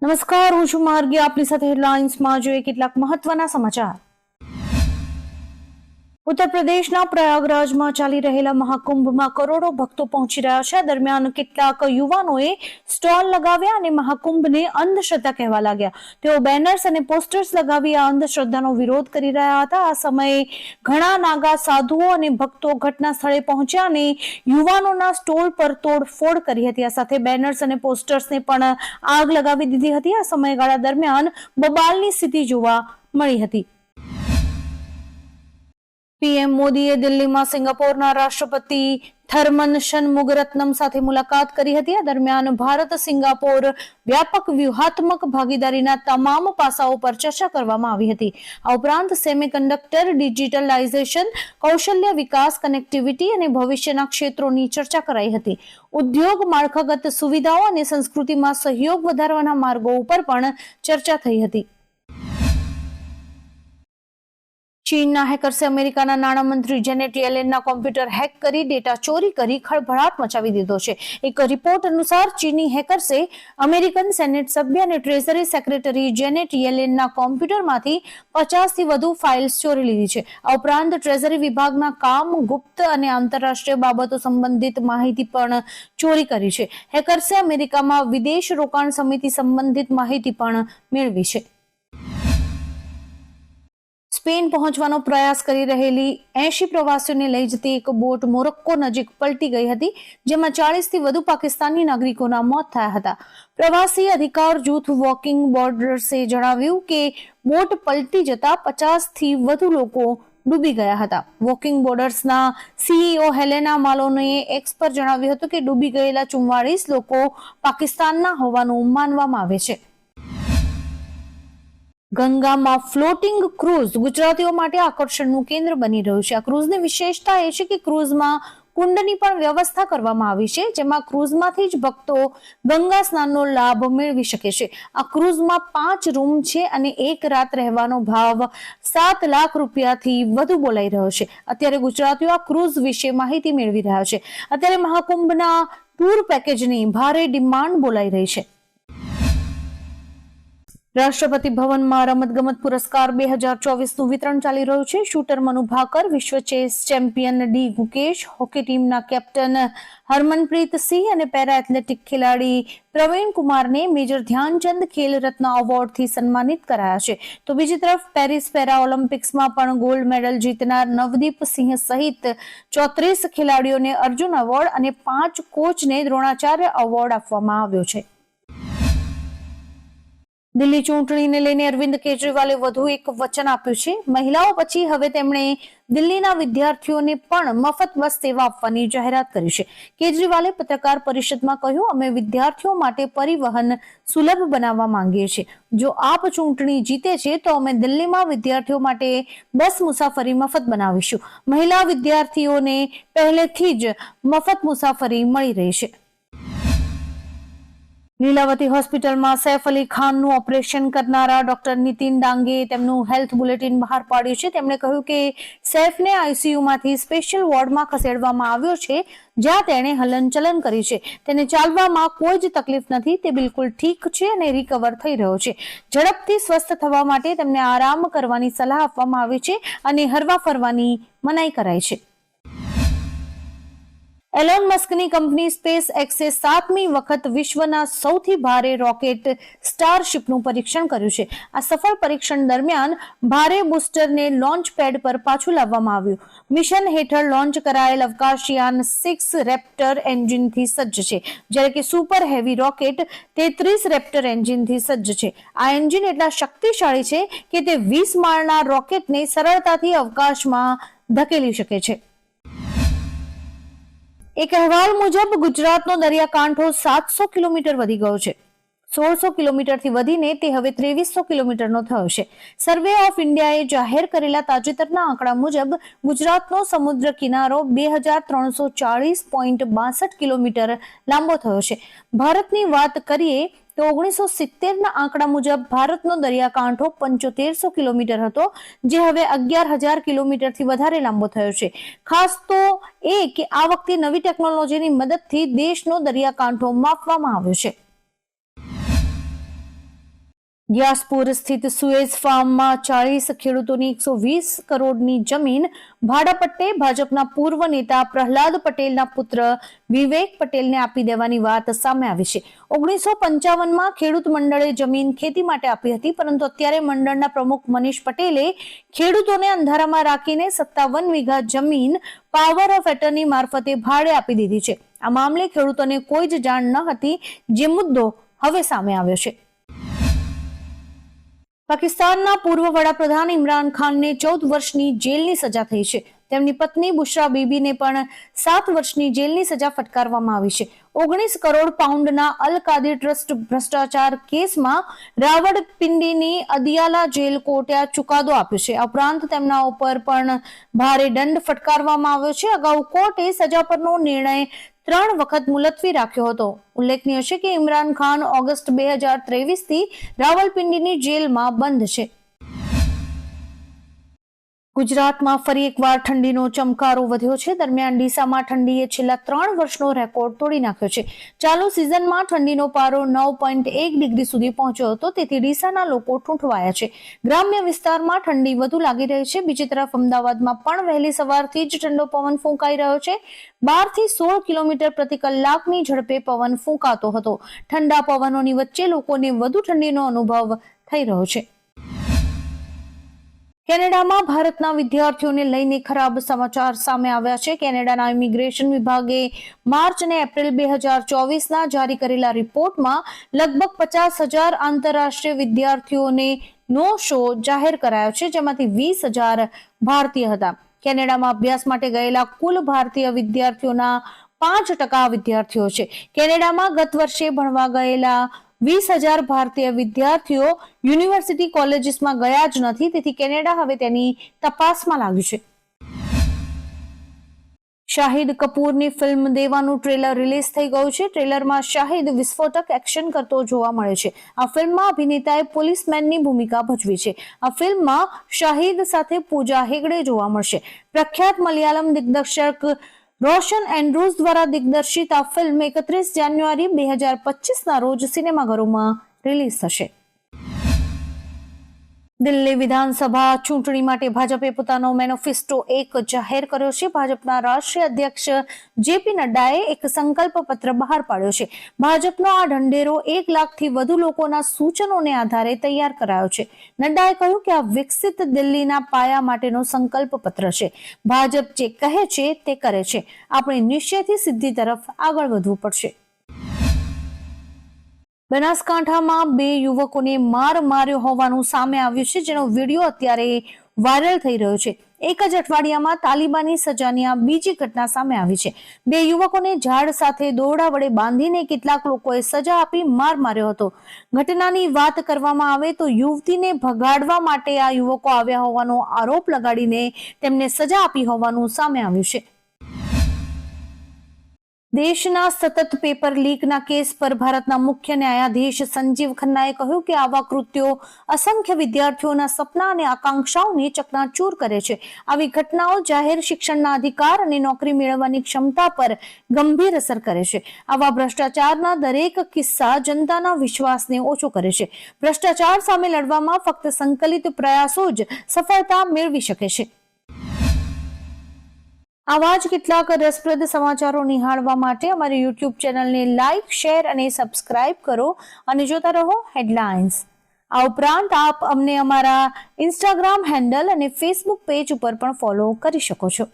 નમસ્કાર, હું છું માર્ગી. આપની સાથે હેડલાઇન્સમાં જોઈએ કેટલાક મહત્વના સમાચાર. ઉત્તર પ્રદેશના પ્રયાગરાજમાં ચાલી રહેલા મહાકુંભમાં કરોડો ભક્તો પહોંચી રહ્યા છે. દરમિયાન કેટલાક યુવાનોએ સ્ટોલ લગાવ્યા અને મહાકુંભને અંધશ્રદ્ધા કહેવા લાગ્યા. તેઓ બેનર્સ અને પોસ્ટર્સ લગાવી આ અંધશ્રદ્ધાનો વિરોધ કરી રહ્યા હતા. આ સમયે ઘણા નાગા સાધુઓ અને ભક્તો ઘટના સ્થળે પહોંચ્યા અને યુવાનોના સ્ટોલ પર તોડફોડ કરી હતી. આ સાથે બેનર્સ અને પોસ્ટર્સને પણ આગ લગાવી દીધી હતી. આ સમયગાળા દરમિયાન બબાલની સ્થિતિ જોવા મળી હતી. પીએમ મોદીએ દિલ્હીમાં સિંગાપોરના રાષ્ટ્રપતિ થર્મન શનમુગરત્નમ સાથે મુલાકાત કરી હતી. આ દરમિયાન ભારત સિંગાપોર વ્યાપક વ્યૂહાત્મક ભાગીદારીના તમામ પાસાઓ પર ચર્ચા કરવામાં આવી હતી. આ ઉપરાંત સેમિકન્ડક્ટર, ડિજિટલાઇઝેશન, કૌશલ્ય વિકાસ, કનેક્ટિવિટી અને ભવિષ્યના ક્ષેત્રોની ચર્ચા કરાઈ હતી. ઉદ્યોગ, માળખાગત સુવિધાઓ અને સંસ્કૃતિમાં સહયોગ વધારવાના માર્ગો ઉપર પણ ચર્ચા થઈ હતી. ચીનના હેકર્સે અમેરિકાના નાણામંત્રી જેનેટ યેલેનના કોમ્પ્યુટર હેક કરી ડેટા ચોરી કરી ખળભળાટ મચાવી દીધો છે. એક રિપોર્ટ અનુસાર ચીની હેકર્સે અમેરિકન સેનેટ સભ્ય અને ટ્રેઝરી સેક્રેટરી જેનેટ યેલેનના કોમ્પ્યુટરમાંથી 50થી વધુ ફાઇલ્સ ચોરી લીધી છે. આ ઉપરાંત ટ્રેઝરી વિભાગના કામ, ગુપ્ત અને આંતરરાષ્ટ્રીય બાબતો સંબંધિત માહિતી પણ ચોરી કરી છે. હેકર્સે અમેરિકામાં વિદેશ રોકાણ સમિતિ સંબંધિત માહિતી પણ મેળવી છે. સ્પેન પહોંચવાનો પ્રયાસ કરી રહેલી 80 પ્રવાસીઓને લઈ જતી એક બોટ મોરોક્કો નજીક પલટી ગઈ હતી, જેમાં 40થી વધુ પાકિસ્તાની નાગરિકોના મોત થયા હતા. પ્રવાસી અધિકાર જૂથ વોકિંગ બોર્ડર્સે જણાવ્યું કે બોટ પલટી જતા 50થી વધુ લોકો ડૂબી ગયા હતા. વોકિંગ બોર્ડર્સના સીઈઓ હેલેના માલોનીએ એક્સ પર જણાવ્યું હતું કે ડૂબી ગયેલા 44 લોકો પાકિસ્તાનના હોવાનું માનવામાં આવે છે. ગંગામાં ફ્લોટિંગ ક્રૂઝ ગુજરાતીઓ માટે આકર્ષણનું કેન્દ્ર બની રહ્યું છે. આ ક્રૂઝની વિશેષતા એ છે કે ક્રૂઝમાં કુંડની પણ વ્યવસ્થા કરવામાં આવી છે, જેમાં ક્રૂઝમાંથી જ ભક્તો ગંગા સ્નાનનો લાભ મેળવી શકે છે. આ ક્રૂઝમાં 5 રૂમ છે અને એક રાત રહેવાનો ભાવ 7 લાખ રૂપિયાથી વધુ બોલાઈ રહ્યો છે. અત્યારે ગુજરાતીઓ આ ક્રૂઝ વિશે માહિતી મેળવી રહ્યા છે. અત્યારે મહાકુંભના ટૂર પેકેજની ભારે ડિમાન્ડ બોલાઈ રહી છે. રાષ્ટ્રપતિ ભવનમાં રમતગમત પુરસ્કાર 2024નું વિતરણ ચાલી રહ્યું છે. શૂટર મનુ ભાકર, વિશ્વ chess champion D Gukesh, hockey ટીમના કેપ્ટન હરમનપ્રીત સિંહ અને પેરા એથ્લેટિક ખેલાડી પ્રવીણ કુમારને મેજર ધ્યાનચંદ ખેલ રત્ન એવોર્ડથી સન્માનિત કરાયા છે. તો બીજી તરફ પેરિસ પેરા ઓલિમ્પિક્સમાં પણ ગોલ્ડ મેડલ જીતનાર નવદીપ સિંહ સહિત 34 ખેલાડીઓને અર્જુન એવોર્ડ અને 5 કોચને દ્રોણાચાર્ય એવોર્ડ આપવામાં આવ્યો છે. દિલ્હી ચૂંટણીને લઈને અરવિંદ કેજરીવાલે વધુ એક વચન આપ્યું છે. મહિલાઓ પછી હવે તેમણે દિલ્હીના વિદ્યાર્થીઓને પણ મફત બસ સેવા આપવાની જાહેરાત કરી છે. કેજરીવાલે પત્રકાર પરિષદમાં કહ્યું, અમે વિદ્યાર્થીઓ માટે પરિવહન સુલભ બનાવવા માંગીએ છીએ. જો આપ ચૂંટણી જીતે છે તો અમે દિલ્હીમાં વિદ્યાર્થીઓ માટે બસ મુસાફરી મફત બનાવીશું. મહિલા વિદ્યાર્થીઓને પહેલેથી જ મફત મુસાફરી મળી રહી છે. લીલાવતી હોસ્પિટલમાં સૈફ અલી ખાનનું ઓપરેશન કરનારા ડોક્ટર નીતિન ડાંગે તેમનું હેલ્થ બુલેટિન બહાર પાડ્યું છે. તેમણે કહ્યું કે સૈફને આઈસીયુમાંથી સ્પેશિયલ વોર્ડમાં ખસેડવામાં આવ્યો છે, જ્યાં તેણે હલનચલન કરી છે. તેને ચાલવામાં કોઈ જ તકલીફ નથી. તે બિલકુલ ઠીક છે અને રિકવર થઈ રહ્યો છે. ઝડપથી સ્વસ્થ થવા માટે તેમને આરામ કરવાની સલાહ આપવામાં આવી છે અને હરવા ફરવાની મનાઈ કરાઈ છે. એલોન મસ્કની કંપની સ્પેસ એક્સે 7મી વખત વિશ્વના સૌથી ભારે રોકેટ સ્ટારશિપનું પરીક્ષણ કર્યું છે. આ સફળ પરીક્ષણ દરમિયાન ભારે બુસ્ટરને લોન્ચ પેડ પર પાછું લાવવામાં આવ્યું. મિશન હેઠળ લોન્ચ કરાયેલ અવકાશયાન 6 રેપ્ટર એન્જિનથી સજ્જ છે, જ્યારે કે સુપર હેવી રોકેટ 33 રેપ્ટર એન્જિનથી સજ્જ છે. આ એન્જિન એટલા શક્તિશાળી છે કે તે 20 માળના રોકેટને સરળતાથી અવકાશમાં ધકેલી શકે છે. એક અહેવાલ મુજબ ગુજરાતનો દરિયાકાંઠો 700 કિલોમીટર વધી ગયો છે. 1600 કિલોમીટરથી વધીને તે હવે 2300 કિલોમીટરનો થયો છે. સર્વે ઓફ ઇન્ડિયાએ જાહેર કરેલા તાજેતરના આંકડા મુજબ ગુજરાતનો સમુદ્ર કિનારો 2340.62 કિલોમીટર લાંબો થયો છે. ભારતની વાત કરીએ તો 1970ના આંકડા મુજબ ભારતનો દરિયાકાંઠો 7500 કિલોમીટર હતો, જે હવે 11000 કિલોમીટરથી વધારે લાંબો થયો છે. ખાસ તો એ કે આ વખતે નવી ટેકનોલોજીની મદદથી દેશનો દરિયાકાંઠો માપવામાં આવ્યો છે. ગ્યાસપુર સ્થિત સુએઝ ફાર્મમાં 40 ખેડૂતોની 120 કરોડની જમીન ભાડાપટ્ટે ભાજપના પૂર્વ નેતા પ્રહલાદ પટેલના પુત્ર વિવેક પટેલને આપી દેવાની વાત સામે આવી છે. 1955માં ખેડૂત મંડળે જમીન ખેતી માટે આપી હતી, પરંતુ અત્યારે મંડળના પ્રમુખ મનીષ પટેલે ખેડૂતોને અંધારામાં રાખીને 57 વીઘા જમીન પાવર ઓફ એટર્ની મારફતે ભાડે આપી દીધી છે. આ મામલે ખેડૂતોને કોઈ જ જાણ ન હતી, જે મુદ્દો હવે સામે આવ્યો છે. પાકિસ્તાનના પૂર્વ વડાપ્રધાન ઇમરાન ખાનને 14 વર્ષની જેલની સજા થઈ છે. તેમની પત્ની બુશરા બીબીને પણ 7 વર્ષની જેલની સજા ફટકારવામાં આવી છે. 19 કરોડ પાઉન્ડના અલ કાદિર ટ્રસ્ટ ભ્રષ્ટાચાર કેસમાં રાવળપિંડીની અદિયાલા જેલ કોર્ટે આ ચુકાદો આપ્યો છે. આ ઉપરાંત તેમના ઉપર પણ ભારે દંડ ફટકારવામાં આવ્યો છે. અગાઉ કોર્ટે સજા પરનો નિર્ણય 3 વખત મુલતવી રાખ્યો હતો. ઉલ્લેખનીય છે કે ઇમરાન ખાન ઓગસ્ટ 2023 થી રાવલપિંડીની જેલમાં બંધ છે. ગુજરાતમાં ફરી એકવાર ઠંડીનો ચમકારો વધ્યો છે. દરમિયાન ડીસામાં ઠંડીએ છેલ્લા 3 વર્ષનો રેકોર્ડ તોડી નાખ્યો છે. ચાલુ સિઝનમાં ઠંડીનો પારો 9.1 ડિગ્રી સુધી પહોંચ્યો હતો, તેથી ડીસાના લોકો ઠૂંઠવાયા છે. ગ્રામ્ય વિસ્તારમાં ઠંડી વધુ લાગી રહી છે. બીજી તરફ અમદાવાદમાં પણ વહેલી સવારથી જ ઠંડો પવન ફૂંકાઈ રહ્યો છે. 12 થી 16 કિલોમીટર પ્રતિ કલાકની ઝડપે પવન ફૂંકાતો હતો. ઠંડા પવનોની વચ્ચે લોકોને વધુ ઠંડીનો અનુભવ થઈ રહ્યો છે. કેનેડામાં ભારતના વિદ્યાર્થીઓને લઈને ખરાબ સમાચાર સામે આવ્યા છે. કેનેડાના ઇમિગ્રેશન વિભાગે માર્ચ અને એપ્રિલ 2024ના જારી કરેલા રિપોર્ટમાં લગભગ 50,000 આંતરરાષ્ટ્રીય વિદ્યાર્થીઓને નો શો જાહેર કરાયો છે, જેમાંથી 20,000 ભારતીય હતા. કેનેડામાં અભ્યાસ માટે ગયેલા કુલ ભારતીય વિદ્યાર્થીઓના 5% વિદ્યાર્થીઓ છે. કેનેડામાં ગત વર્ષે ભણવા ગયેલા 20,000 ભારતીય વિદ્યાર્થીઓ યુનિવર્સિટી કોલેજીસમાં ગયા જ નથી, તેથી કેનેડા હવે તેની તપાસમાં લાગ્યું છે. શાહિદ કપૂરની ફિલ્મ દેવાનું ટ્રેલર રિલીઝ થઈ ગયું છે. ટ્રેલરમાં શાહિદ વિસ્ફોટક એક્શન કરતો જોવા મળે છે. આ ફિલ્મમાં અભિનેતાએ પોલીસમેનની ભૂમિકા ભજવી છે. આ ફિલ્મમાં શાહિદ સાથે પૂજા હેગડે જોવા મળશે. પ્રખ્યાત મલયાલમ દિગ્દર્શક રોશન એન્ડ્રુઝ દ્વારા દિગ્દર્શિત આ ફિલ્મ 31 જાન્યુઆરી 2025ના રોજ સિનેમાઘરોમાં રિલીઝ થશે. દિલ્હી વિધાનસભા ચૂંટણી માટે ભાજપે પોતાનો મેનિફેસ્ટો એક જાહેર કર્યો છે. ભાજપના રાષ્ટ્રીય અધ્યક્ષ જેપી નડ્ડાએ એક સંકલ્પ પત્ર બહાર પાડ્યો છે. ભાજપનો આ ઢંઢેરો 1 લાખથી વધુ લોકોના સૂચનોને આધારે તૈયાર કરાયો છે. નડ્ડાએ કહ્યું કે આ વિકસિત દિલ્હીના પાયા માટેનો સંકલ્પ પત્ર છે. ભાજપ જે કહે છે તે કરે છે. આપણે નિશ્ચયથી સિદ્ધિ તરફ આગળ વધવું પડશે. બનાસકાંઠામાં 2 યુવકોને માર્યો હોવાનું સામે આવ્યું છે, જેનો વિડીયો અત્યારે વાયરલ થઈ રહ્યો છે. એક જ અઠવાડિયામાં તાલિબાની સજાની આ બીજી ઘટના સામે આવી છે. 2 યુવકોને ઝાડ સાથે દોરડા વડે બાંધીને કેટલાક લોકોએ સજા આપી માર્યો હતો. ઘટનાની વાત કરવામાં આવે તો યુવતીને ભગાડવા માટે આ યુવકો આવ્યા હોવાનો આરોપ લગાડીને તેમને સજા આપી હોવાનું સામે આવ્યું છે. દેશના સતત પેપર લીકના કેસ પર ભારતના મુખ્ય ન્યાયાધીશ સંજીવ ખન્નાએ કહ્યું કે આવા કૃત્યો અસંખ્ય વિદ્યાર્થીઓના સપના અને આકાંક્ષાઓને ચકનાચૂર કરે છે. આવી ઘટનાઓ જાહેર શિક્ષણના અધિકાર અને નોકરી મેળવવાની ક્ષમતા પર ગંભીર અસર કરે છે. આવા ભ્રષ્ટાચારના દરેક કિસ્સા જનતાના વિશ્વાસને ઓછો કરે છે. ભ્રષ્ટાચાર સામે લડવામાં ફક્ત સંકલિત પ્રયાસો જ સફળતા મેળવી શકે છે. આવા જ કેટલાક રસપ્રદ સમાચારો નિહાળવા માટે અમારી YouTube ચેનલને લાઇક, શેર અને સબસ્ક્રાઇબ કરો અને જોતા રહો હેડલાઇન્સ. આ ઉપરાંત આપ અમને અમારા Instagram હેન્ડલ અને Facebook પેજ ઉપર પણ ફોલો કરી શકો છો.